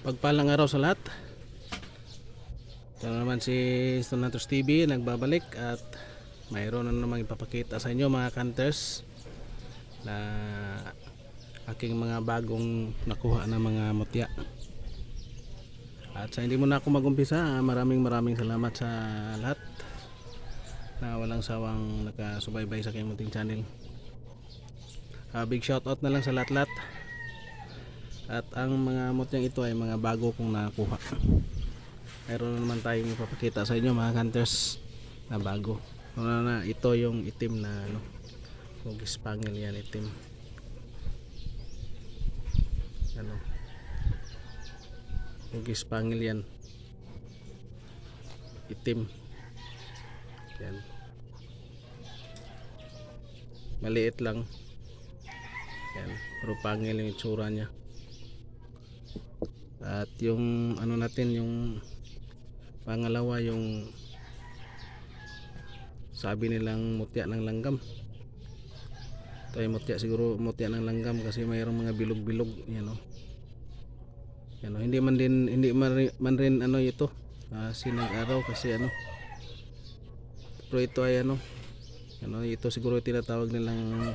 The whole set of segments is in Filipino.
Pagpalang araw sa lahat. Ito na naman si Stone Hunters TV nagbabalik at mayroon na namang ipapakita sa inyo mga hunters na aking mga bagong nakuha na mga mutya. At sa hindi mo na ako magumpisa, maraming salamat sa lahat na walang sawang nakasubaybay sa aking munting channel. Big shout out na lang sa lahat-lahat. At ang mga mutyang ito ay mga bago kong nakuha. Mayroon na naman tayong ipapakita sa inyo mga hunters na bago. Na ito yung itim na Hugis Spaniel yan, itim. Hugis Spaniel yan, itim. Yan. Maliit lang. Yan, pero pangil yung itsura niya. At yung natin, yung pangalawa, yung sabi nilang mutya ng langgam. Ito ay mutya, siguro mutya ng langgam kasi mayroong mga bilog-bilog. Yan o. Yan o. Hindi man rin ito sinag-araw kasi pero ito ay ito siguro tinatawag nilang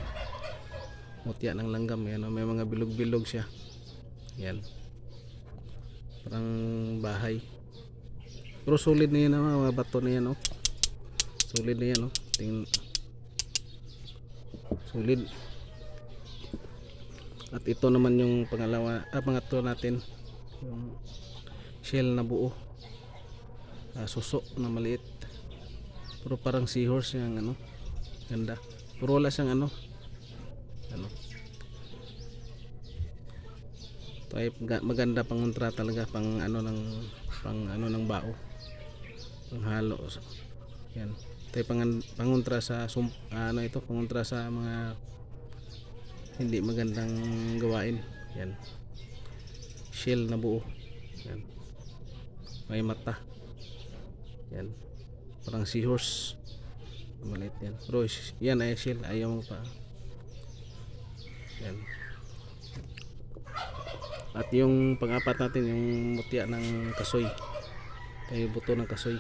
mutya ng langgam. Yan o. May mga bilog-bilog siya. Yan, parang bahay, pero solid na yan mga bato na yan solid na yan tingin, solid. At ito naman yung pangatlo natin, yung shell na buo, suso na maliit, pero parang seahorse yung ganda, pero wala siyang ito ay maganda pangontra talaga, pang ng bao, pang halo. Yan, ito ay pangontra sa pangontra sa mga hindi magandang gawain. Yan, shell na buo. Yan, may mata. Yan, parang seahorse maliit yan, pero yan ay shell, ayaw mo pa. Yan. At yung pang-apat natin, yung mutya ng kasoy, yung buto ng kasoy.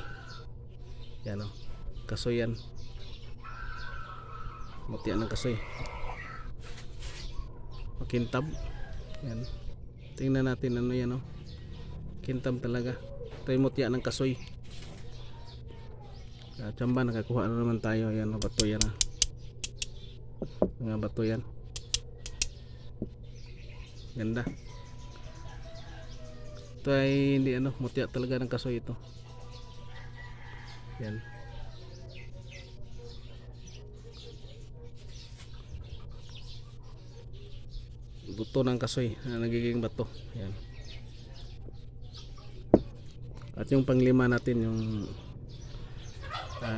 Yan kasoy yan, mutya ng kasoy, makintab. Yan, tingnan natin yan kintab talaga. Ito yung mutya ng kasoy. Tsamba, nakakuha na naman tayo. Yan, bato yan mga bato yan, ganda. Ito ay hindi mutya talaga ng kasoy ito. Yan, buto ng kasoy na nagiging bato. Yan. At yung panglima natin, yung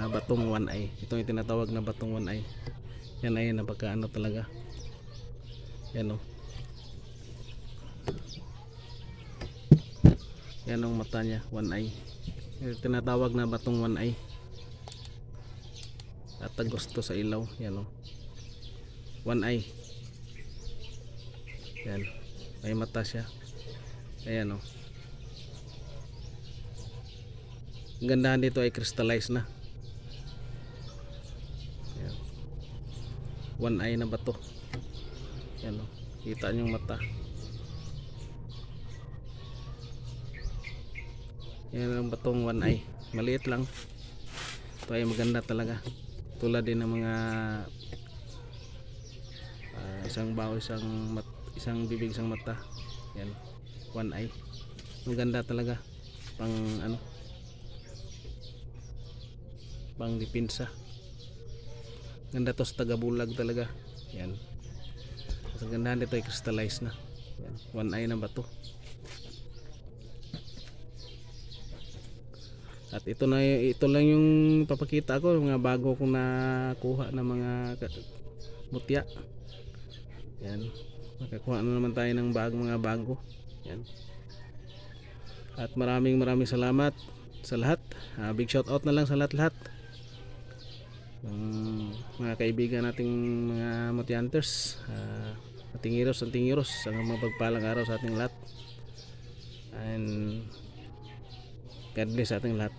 batong one eye. Ito yung tinatawag na batong one eye. Yan ay napaka talaga. Yan yan ang mata niya, one eye. Yung tinatawag na batong one eye. At gusto sa ilaw. Yan one eye. Yan, may mata siya. Ayan ang gandahan dito ay crystallized na. Yan, one eye na bato. Yan kita nyo yung mata. Yan ang batong one eye, maliit lang. Ito ay maganda talaga, tulad din ng mga isang bao, isang bibig, isang mata. Yan, one eye, maganda talaga, pang pang dipinsa. Ganda to sa tagabulag talaga. Yan, ang gandahan dito ay crystallized na. Yan, one eye na bato. At ito lang yung papakita ko, mga bago kong nakuha na mga mutya. Yan, makakuha na naman tayo ng mga bago. Yan. At maraming salamat sa lahat. Big shout out na lang sa lahat mga kaibigan nating mga mutya hunters, ating heroes, ang mapagpalang araw sa ating lahat. And God bless sa ating lahat.